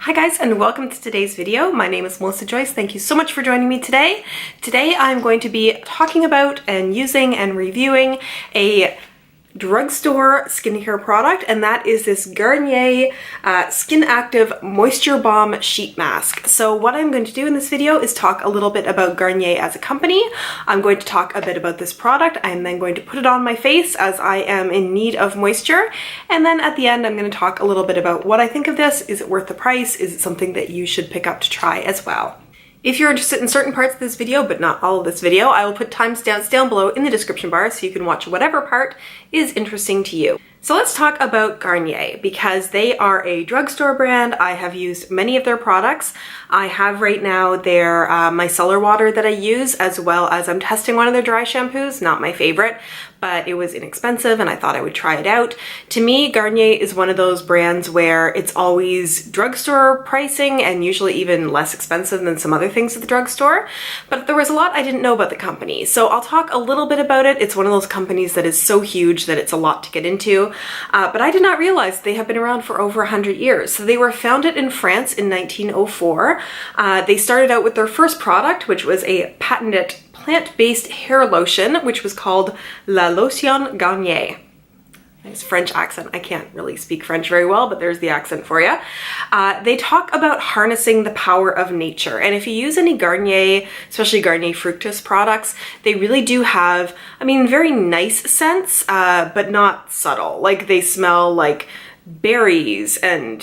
Hi guys, and welcome to today's video. My name is Melissa Joyce. Thank you so much for joining me today. Today I'm going to be talking about and using and reviewing a drugstore skincare product, and that is this Garnier Skin Active Moisture Balm Sheet Mask. So what I'm going to do in this video is talk a little bit about Garnier as a company. I'm going to talk a bit about this product. I'm then going to put it on my face as I am in need of moisture. And then at the end, I'm going to talk a little bit about what I think of this. Is it worth the price? Is it something that you should pick up to try as well? If you're interested in certain parts of this video, but not all of this video, I will put timestamps down below in the description bar so you can watch whatever part is interesting to you. So let's talk about Garnier, because they are a drugstore brand. I have used many of their products. I have right now their micellar water that I use, as well as I'm testing one of their dry shampoos, not my favorite, but it was inexpensive and I thought I would try it out. To me, Garnier is one of those brands where it's always drugstore pricing and usually even less expensive than some other things at the drugstore. But there was a lot I didn't know about the company. So I'll talk a little bit about it. It's one of those companies that is so huge that it's a lot to get into. But I did not realize they have been around for over 100 years. So they were founded in France in 1904. They started out with their first product, which was a patented plant-based hair lotion, which was called La Lotion Garnier. Nice French accent. I can't really speak French very well, but there's the accent for you. They talk about harnessing the power of nature. And if you use any Garnier, especially Garnier Fructis products, they really do have, very nice scents, but not subtle. Like they smell like berries and,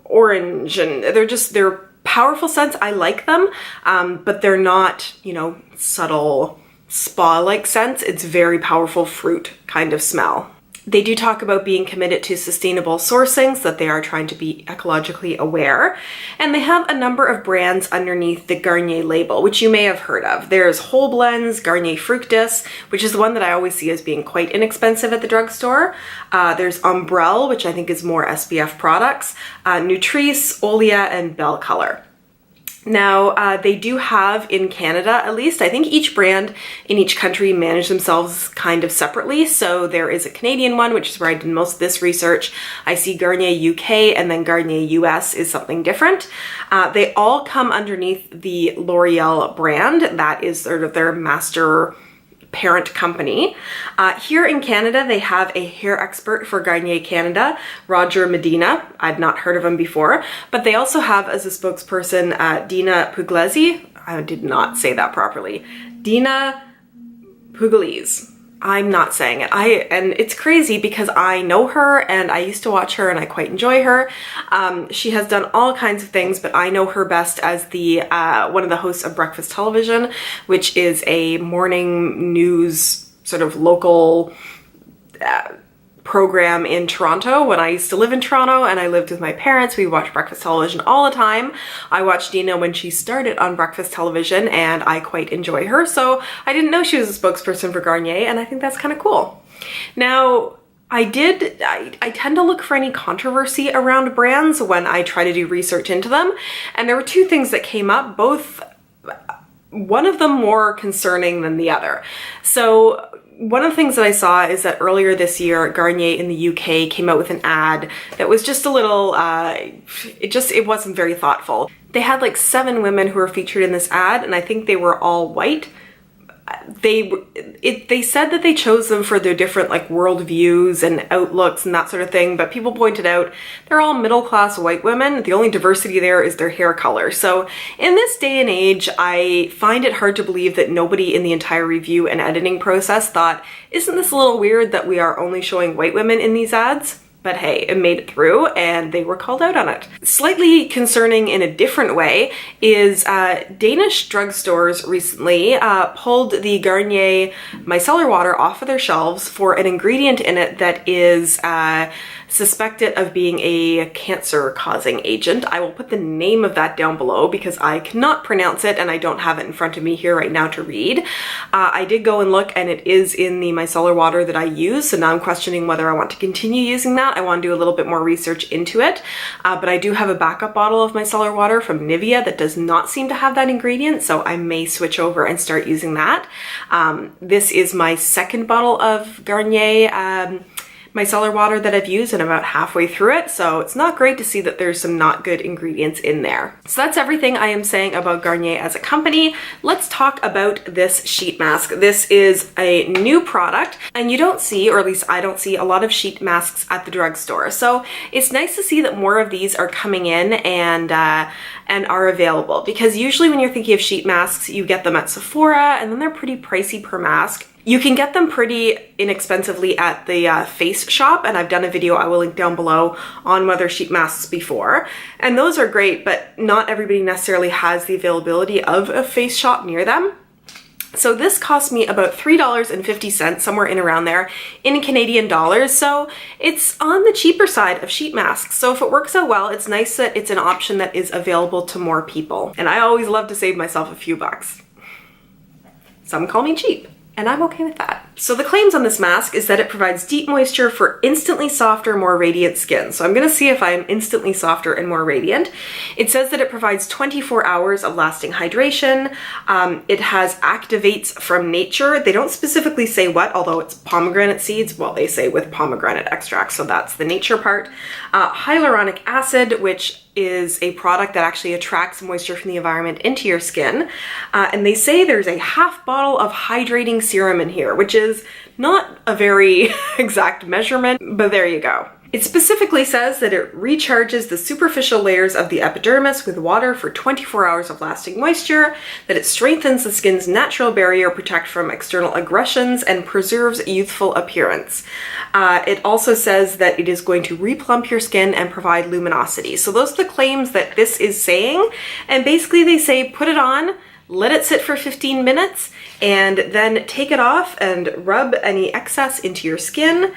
orange, and they're powerful scents. I like them, but they're not, subtle spa-like scents. It's very powerful fruit kind of smell. They do talk about being committed to sustainable sourcing, so that they are trying to be ecologically aware. And they have a number of brands underneath the Garnier label, which you may have heard of. There's Whole Blends, Garnier Fructis, which is the one that I always see as being quite inexpensive at the drugstore. There's Umbrelle, which I think is more SPF products, Nutrice, Olia, and Belle Color. Now, they do have in Canada, at least, I think each brand in each country manage themselves kind of separately. So there is a Canadian one, which is where I did most of this research. I see Garnier UK, and then Garnier US is something different. They all come underneath the L'Oreal brand. That is sort of their master parent company. Here in Canada, they have a hair expert for Garnier Canada, Roger Medina. I'd not heard of him before, but they also have as a spokesperson, Dina Pugliese. I did not say that properly. Dina Pugliese. I'm not saying it. And it's crazy because I know her and I used to watch her and I quite enjoy her. She has done all kinds of things, but I know her best as the one of the hosts of Breakfast Television, which is a morning news sort of local program in Toronto. When I used to live in Toronto and I lived with my parents, we watched Breakfast Television all the time. I watched Dina when she started on Breakfast Television and I quite enjoy her. So I didn't know she was a spokesperson for Garnier, and I think that's kind of cool. Now, I tend to look for any controversy around brands when I try to do research into them. And there were two things that came up, one of them more concerning than the other. So one of the things that I saw is that earlier this year, Garnier in the UK came out with an ad that was just a little, it wasn't very thoughtful. They had like 7 women who were featured in this ad, and I think they were all white. They said that they chose them for their different like worldviews and outlooks and that sort of thing, but people pointed out they're all middle-class white women. The only diversity there is their hair color. So in this day and age, I find it hard to believe that nobody in the entire review and editing process thought, isn't this a little weird that we are only showing white women in these ads? But hey, it made it through and they were called out on it. Slightly concerning in a different way is Danish drugstores recently pulled the Garnier micellar water off of their shelves for an ingredient in it that is suspected of being a cancer-causing agent. I will put the name of that down below because I cannot pronounce it and I don't have it in front of me here right now to read. I did go and look and it is in the micellar water that I use, so now I'm questioning whether I want to continue using that. I want to do a little bit more research into it, but I do have a backup bottle of micellar water from Nivea that does not seem to have that ingredient, so I may switch over and start using that. This is my second bottle of Garnier micellar water that I've used and I'm about halfway through it, so it's not great to see that there's some not good ingredients in there. So that's everything I am saying about Garnier as a company. Let's talk about this sheet mask. This is a new product, and you don't see, or at least I don't see, a lot of sheet masks at the drugstore. So it's nice to see that more of these are coming in and are available, because usually when you're thinking of sheet masks, you get them at Sephora and then they're pretty pricey per mask. You can get them pretty inexpensively at the Face Shop, and I've done a video I will link down below on whether sheet masks before, and those are great, but not everybody necessarily has the availability of a Face Shop near them. So this cost me about $3.50, somewhere in around there, in Canadian dollars, so it's on the cheaper side of sheet masks. So if it works out well, it's nice that it's an option that is available to more people, and I always love to save myself a few bucks. Some call me cheap, and I'm okay with that. So the claims on this mask is that it provides deep moisture for instantly softer, more radiant skin. So I'm gonna see if I'm instantly softer and more radiant. It says that it provides 24 hours of lasting hydration. It has activates from nature. They don't specifically say what, although it's pomegranate seeds. Well, they say with pomegranate extract, so that's the nature part. Hyaluronic acid, which is a product that actually attracts moisture from the environment into your skin. And they say there's a half bottle of hydrating serum in here, which is not a very exact measurement, but there you go. It specifically says that it recharges the superficial layers of the epidermis with water for 24 hours of lasting moisture, that it strengthens the skin's natural barrier, protect from external aggressions, and preserves youthful appearance. It also says that it is going to replump your skin and provide luminosity. So those are the claims that this is saying, and basically they say put it on, let it sit for 15 minutes, and then take it off and rub any excess into your skin.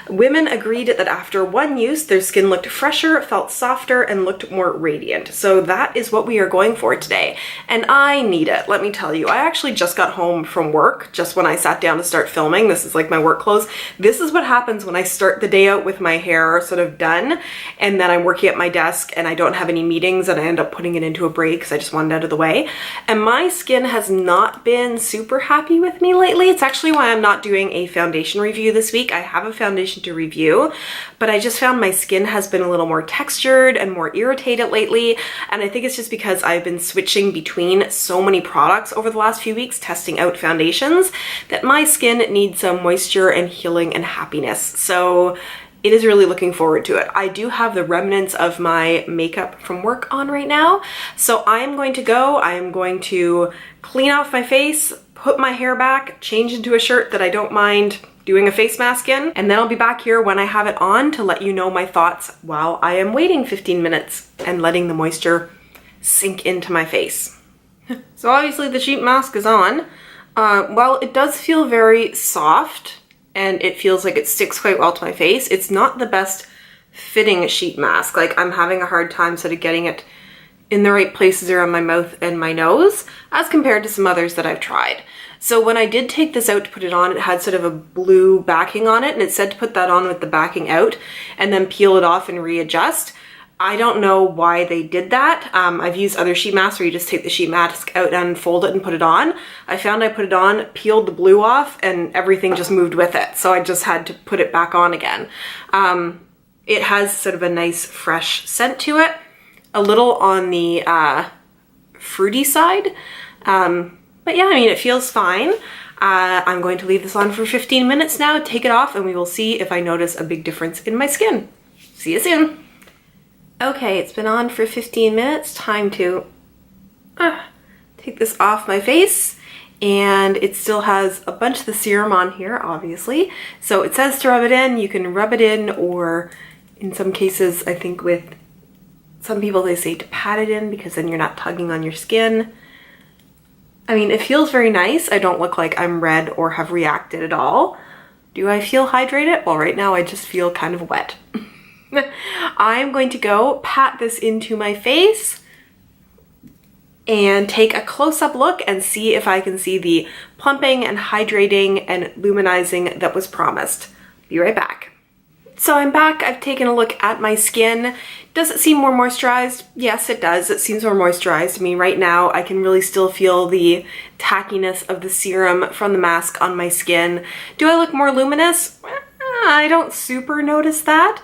Women agreed that after one use, their skin looked fresher, felt softer, and looked more radiant. So that is what we are going for today. And I need it, let me tell you. I actually just got home from work, just when I sat down to start filming. This is like my work clothes. This is what happens when I start the day out with my hair sort of done, and then I'm working at my desk and I don't have any meetings, and I end up putting it into a break because I just want it out of the way. And my skin has not been super happy with me lately. It's actually why I'm not doing a foundation review this week. I have a foundation to review, but I just found my skin has been a little more textured and more irritated lately, and I think it's just because I've been switching between so many products over the last few weeks, testing out foundations, that my skin needs some moisture and healing and happiness. So it is really looking forward to it. I do have the remnants of my makeup from work on right now, so I'm going to clean off my face, put my hair back, change into a shirt that I don't mind doing a face mask in, and then I'll be back here when I have it on to let you know my thoughts while I am waiting 15 minutes and letting the moisture sink into my face. So obviously the sheet mask is on. While it does feel very soft, and it feels like it sticks quite well to my face, it's not the best fitting sheet mask. Like, I'm having a hard time sort of getting it in the right places around my mouth and my nose as compared to some others that I've tried. So when I did take this out to put it on, it had sort of a blue backing on it, and it said to put that on with the backing out and then peel it off and readjust. I don't know why they did that. I've used other sheet masks where you just take the sheet mask out and fold it and put it on. I found I put it on, peeled the blue off, and everything just moved with it. So I just had to put it back on again. It has sort of a nice fresh scent to it, a little on the fruity side. But yeah, I mean, it feels fine. I'm going to leave this on for 15 minutes now, take it off, and we will see if I notice a big difference in my skin. See you soon. Okay, it's been on for 15 minutes. Time to take this off my face, and it still has a bunch of the serum on here, obviously. So it says to rub it in. You can rub it in, or in some cases, I think with some people they say to pat it in, because then you're not tugging on your skin. I mean, it feels very nice. I don't look like I'm red or have reacted at all. Do I feel hydrated? Well, right now I just feel kind of wet. I'm going to go pat this into my face and take a close-up look and see if I can see the plumping and hydrating and luminizing that was promised. Be right back. So I'm back. I've taken a look at my skin. Does it seem more moisturized? Yes, it does. It seems more moisturized. I mean, right now I can really still feel the tackiness of the serum from the mask on my skin. Do I look more luminous? I don't super notice that.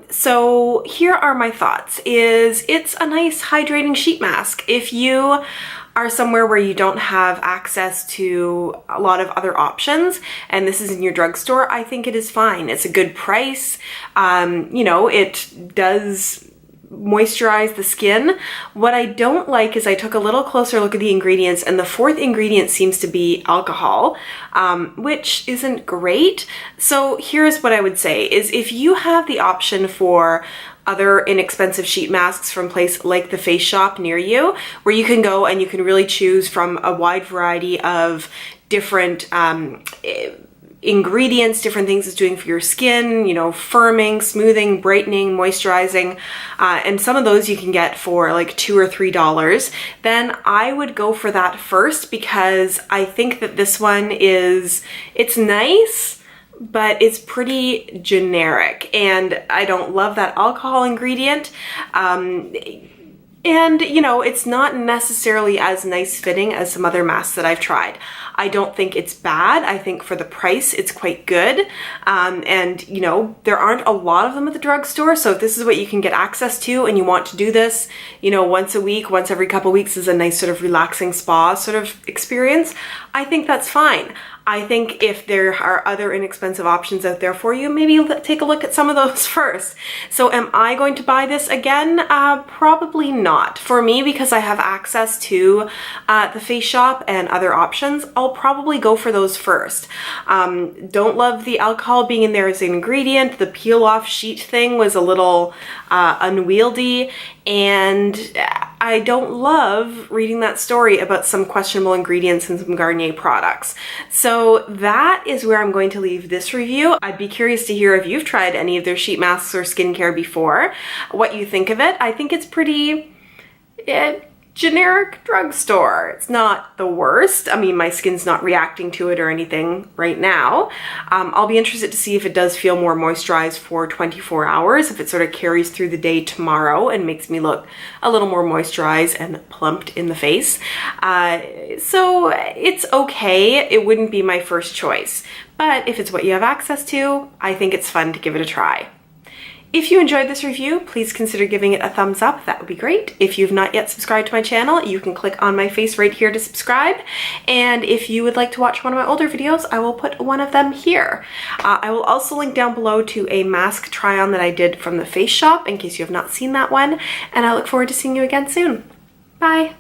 So here are my thoughts. It's a nice hydrating sheet mask. If you are somewhere where you don't have access to a lot of other options and this is in your drugstore, I think it is fine. It's a good price. You know, it does moisturize the skin. What I don't like is I took a little closer look at the ingredients, and the fourth ingredient seems to be alcohol, which isn't great. So here's what I would say is if you have the option for other inexpensive sheet masks from a place like the Face Shop near you, where you can go and you can really choose from a wide variety of different ingredients, different things it's doing for your skin, you know, firming, smoothing, brightening, moisturizing, and some of those you can get for like $2 or $3, then I would go for that first, because I think that this one it's nice, but it's pretty generic, and I don't love that alcohol ingredient. And, you know, it's not necessarily as nice fitting as some other masks that I've tried. I don't think it's bad. I think for the price, it's quite good. And, you know, there aren't a lot of them at the drugstore. So if this is what you can get access to and you want to do this, you know, once a week, once every couple weeks is a nice sort of relaxing spa sort of experience, I think that's fine. I think if there are other inexpensive options out there for you, maybe take a look at some of those first. So am I going to buy this again? Probably not. For me, because I have access to the Face Shop and other options, I'll probably go for those first. Don't love the alcohol being in there as an ingredient. The peel off sheet thing was a little unwieldy, and I don't love reading that story about some questionable ingredients in some Garnier products. So that is where I'm going to leave this review. I'd be curious to hear if you've tried any of their sheet masks or skincare before, what you think of it. I think it's pretty generic drugstore. It's not the worst. I mean, my skin's not reacting to it or anything right now. I'll be interested to see if it does feel more moisturized for 24 hours, if it sort of carries through the day tomorrow and makes me look a little more moisturized and plumped in the face. So it's okay. It wouldn't be my first choice, but if it's what you have access to, I think it's fun to give it a try. If you enjoyed this review, please consider giving it a thumbs up. That would be great. If you've not yet subscribed to my channel, you can click on my face right here to subscribe. And if you would like to watch one of my older videos, I will put one of them here. I will also link down below to a mask try-on that I did from the Face Shop in case you have not seen that one. And I look forward to seeing you again soon. Bye.